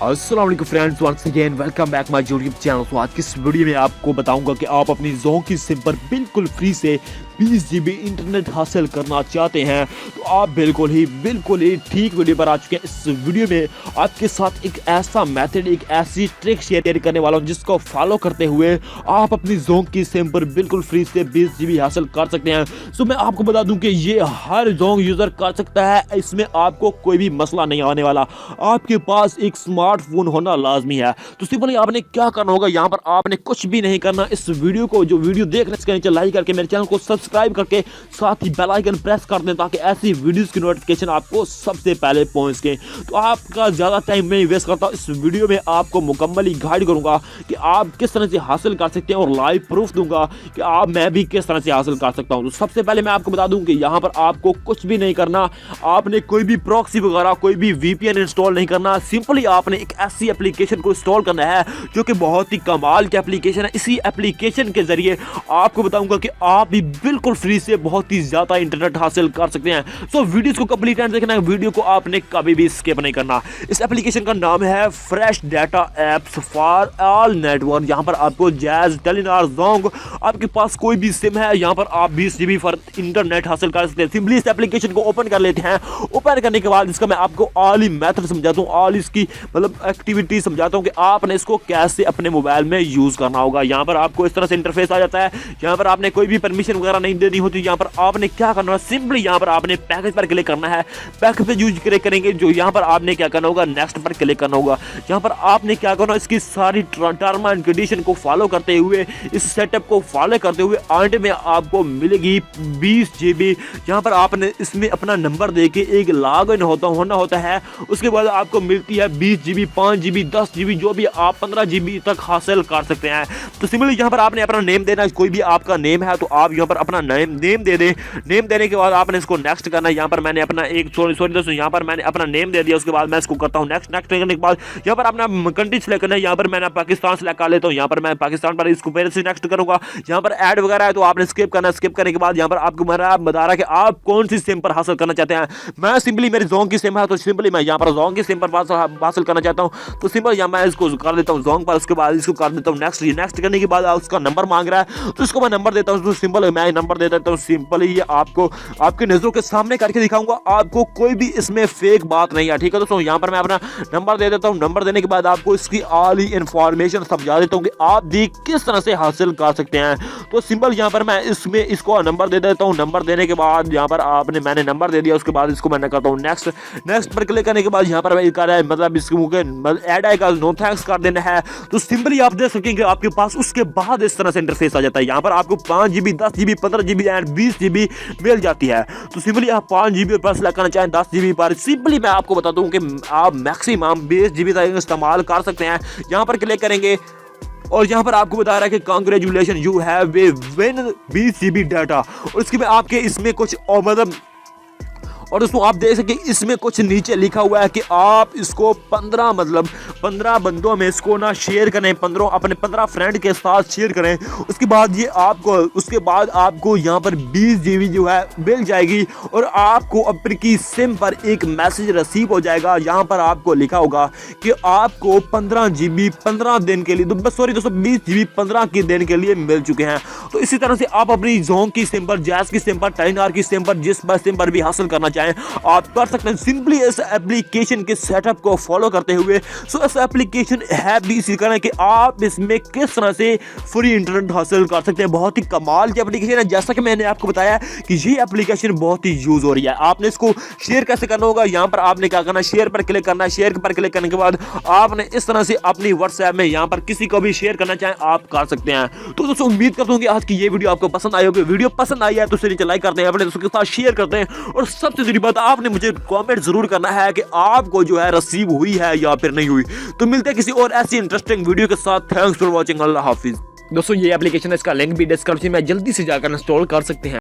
अस्सलाम वालेकुम friends, once again welcome back my YouTube channel. तो आज की इस वीडियो में आपको बताऊंगा कि आप अपनी ज़ोंग की सिम पर बिल्कुल फ्री से 20 GB इंटरनेट हासिल करना चाहते हैं तो आप बिल्कुल ही ठीक वीडियो पर आ चुके हैं। इस वीडियो में आपके साथ एक ऐसा मेथड, एक ऐसी ट्रिक शेयर करने वाला हूं जिसको फॉलो करते हुए आप अपनी ज़ोंग की सिम पर बिल्कुल फ्री से 20 GB हासिल कर सकते हैं। सो मैं आपको बता दूं कि ये हर ज़ोंग यूज़र कर सकता है, इसमें आपको कोई भी मसला नहीं आने वाला। आपके पास एक स्मार्टफोन होना लाजमी है। तो सिंपली आपने क्या करना होगा, यहाँ पर आपने कुछ भी नहीं करना। इस वीडियो को जो वीडियो देख रहे हैं इसके नीचे लाइक करके मेरे चैनल को सब्सक्राइब करके साथ ही बेल आइकन प्रेस कर दें ताकि ऐसी वीडियोस की नोटिफिकेशन आपको सबसे पहले पहुंच सके। तो आपका ज़्यादा टाइम नहीं वेस्ट करता, इस वीडियो में आपको मुकम्मली गाइड करूंगा कि आप किस तरह से हासिल कर सकते हैं और लाइव प्रूफ दूंगा कि मैं भी किस तरह से हासिल कर सकता हूं। तो सबसे पहले मैं आपको बता दूं कि यहाँ पर आपको कुछ भी नहीं करना। आपने कोई भी प्रॉक्सी वगैरह, कोई भी VPN इंस्टॉल नहीं करना। सिंपली आपने एक ऐसी एप्लीकेशन को इंस्टॉल करना है जो कि बहुत ही कमाल की एप्लीकेशन है। इसी एप्लीकेशन के जरिए आपको बताऊंगा कि आप भी बिल्कुल फ्री से बहुत ही ज्यादा इंटरनेट हासिल कर सकते हैं। सो वीडियोस को कंप्लीट एंड देखना है, वीडियो को आपने कभी भी स्किप नहीं करना। इस एप्लीकेशन का नाम है fresh data apps for all network. यहाँ पर आपको जैज, टेलीनॉर, ज़ोंग, आपके पास कोई भी सिम है, यहाँ पर आप 20 GB फॉर इंटरनेट हासिल कर सकते हैं। सिंपली इस एप्लीकेशन को ओपन कर लेते हैं। ओपन करने के बाद इसका मैं आपको ऑल ही मेथड समझाता हूँ, ऑल इसकी मतलब एक्टिविटी समझाता हूँ कि आपने इसको कैसे अपने मोबाइल में यूज करना होगा। यहाँ पर आपको इस तरह से इंटरफेस आ जाता है। यहाँ पर आपने कोई भी परमिशन वगैरह नहीं देनी होती। यहाँ पर आपने क्या करना है, सिंपली यहाँ पर आपने पैकेज पर क्लिक करना है। पैकेज पे यूज क्लिक करेंगे जो यहाँ पर आपने क्या करना होगा, नेक्स्ट पर क्लिक करना होगा। यहाँ पर आपने क्या करना, इसकी सारी टर्म एंड कंडीशन को फॉलो करते हुए, इस सेटअप को फॉलो करते हुए एंड में आपको मिलेगी 20 GB। यहाँ पर आपने इसमें अपना नंबर देके एक लॉग इन होना होता है। उसके बाद आपको मिलती है 20 GB, 5 GB, 10 GB, जो भी आप 15 GB तक हासिल कर सकते हैं। तो सिंपली यहाँ पर आपने अपना नेम देना है, कोई भी आपका नेम है तो आप यहाँ पर अपना नेम दे दें। नेम देने के बाद आपने इसको नेक्स्ट करना है। यहाँ पर मैंने अपना दोस्तों यहाँ पर मैंने अपना नेम दे दिया। उसके बाद मैं इसको करता हूँ नेक्स्ट करने के बाद यहाँ पर अपना कंट्री सेलेक्ट करना है। यहाँ पर मैंने पाकिस्तान सेलेक्ट कर लेता हूँ। यहाँ पर मैं पाकिस्तान पर इसको पहले से नेक्स्ट करूँगा। यहाँ पर ऐड वगैरह है तो आपने स्किप करना है। स्किप करने के बाद यहाँ पर आपको बता रहा है कि आप कौन सी सिम पर हासिल करना चाहते हैं। मैं सिंपली मेरी ज़ोंग की सिम है तो सिंपली मैं यहाँ पर ज़ोंग की सिम पर हासिल करना चाहता हूँ। तो सिंपल यहाँ मैं इसको कर देता हूँ ज़ोंग पर। उसके बाद इसको कर देता हूँ नेक्स्ट करने के बाद उसका नंबर मांग रहा है तो इसको मैं नंबर देता हूँ। तो सिंपल मैं नंबर दे देता हूँ। सिंपली ये आपको आपके नजरों के सामने करके दिखाऊंगा, आपको कोई भी इसमें फेक बात नहीं है। ठीक है दोस्तों, यहाँ पर मैं अपना नंबर दे देता हूँ। नंबर देने के बाद आपको इसकी ऑल ही इंफॉर्मेशन समझा देता हूँ कि आप भी किस तरह से हासिल कर सकते हैं। तो सिंपल यहाँ पर मैं इसमें इसको नंबर दे देता हूँ। नंबर देने के बाद यहाँ पर मैंने नंबर दे दिया। उसके बाद इसको मैं करता हूँ नेक्स्ट पर क्लिक करने के बाद यहाँ पर मैं कर रहा है मतलब इसको ऐड आएगा, नो थैंक्स कर देना है। तो सिंपली आप देख सकेंगे आपके पास उसके बाद इस तरह से इंटरफेस आ जाता है। यहाँ पर आपको 5 GB, 10 GB, 15 GB and 20 GB मिल जाती है। तो सिंपली आप 5 GB पर सेलेक्ट करना चाहें, 10 GB पर सिंपली मैं आपको बताता हूँ कि आप मैक्सिमम 20 GB तक इस्तेमाल कर सकते हैं। यहाँ पर क्लिक करेंगे और यहाँ पर आपको बता रहा है कि congratulation you have win 20 GB data. और इसके में आपके इसमें कुछ मतलब और दोस्तों आप देख सकें इसमें कुछ नीचे लिखा हुआ है कि आप इसको 15 बंदों में इसको ना शेयर करें, अपने 15 फ्रेंड के साथ शेयर करें। उसके बाद आपको यहाँ पर 20 GB जो है मिल जाएगी और आपको अपनी सिम पर एक मैसेज रिसीव हो जाएगा। यहाँ पर आपको लिखा होगा कि आपको 15 GB 15 दिन के लिए, दोस्तों 20 GB 15 के दिन के लिए मिल चुके हैं। तो इसी तरह से आप अपनी ज़ोंग की सिम पर, जैज की सिम पर, टेलीनॉर की सिम पर, जिस सिम पर भी हासिल करना चाहें आप कर सकते हैं सिंपली इस एप्लीकेशन के सेटअप को फॉलो करते हुए। सो इस एप्लीकेशन है भी इसी तरह कि आप इसमें किस तरह से फ्री इंटरनेट हासिल कर सकते हैं। बहुत ही कमाल की एप्लीकेशन है। जैसा कि मैंने आपको बताया कि ये एप्लीकेशन बहुत ही यूज हो रही है। आपने इसको शेयर कैसे करना होगा, यहाँ पर आपने क्या करना है, शेयर पर क्लिक करना है। शेयर पर क्लिक करने के बाद आपने इस तरह से अपनी व्हाट्सएप में यहाँ पर किसी को भी शेयर करना चाहें आप कर सकते हैं। तो दोस्तों उम्मीद करता हूँ कि आज की ये वीडियो आपको पसंद आई होगी। वीडियो पसंद आई है तो उसे नीचे लाइक करते हैं, अपने दोस्तों के साथ शेयर करते हैं और सबसे जरूरी बात आपने मुझे कमेंट जरूर करना है कि आपको जो है रिसीव हुई है या फिर नहीं हुई। तो मिलते हैं किसी और ऐसी इंटरेस्टिंग वीडियो के साथ। थैंक्स फॉर वॉचिंग, अल्लाह हाफिज। दोस्तों ये एप्लीकेशन है, इसका लिंक भी डिस्क्रिप्शन में जल्दी से जाकर इंस्टॉल कर सकते हैं।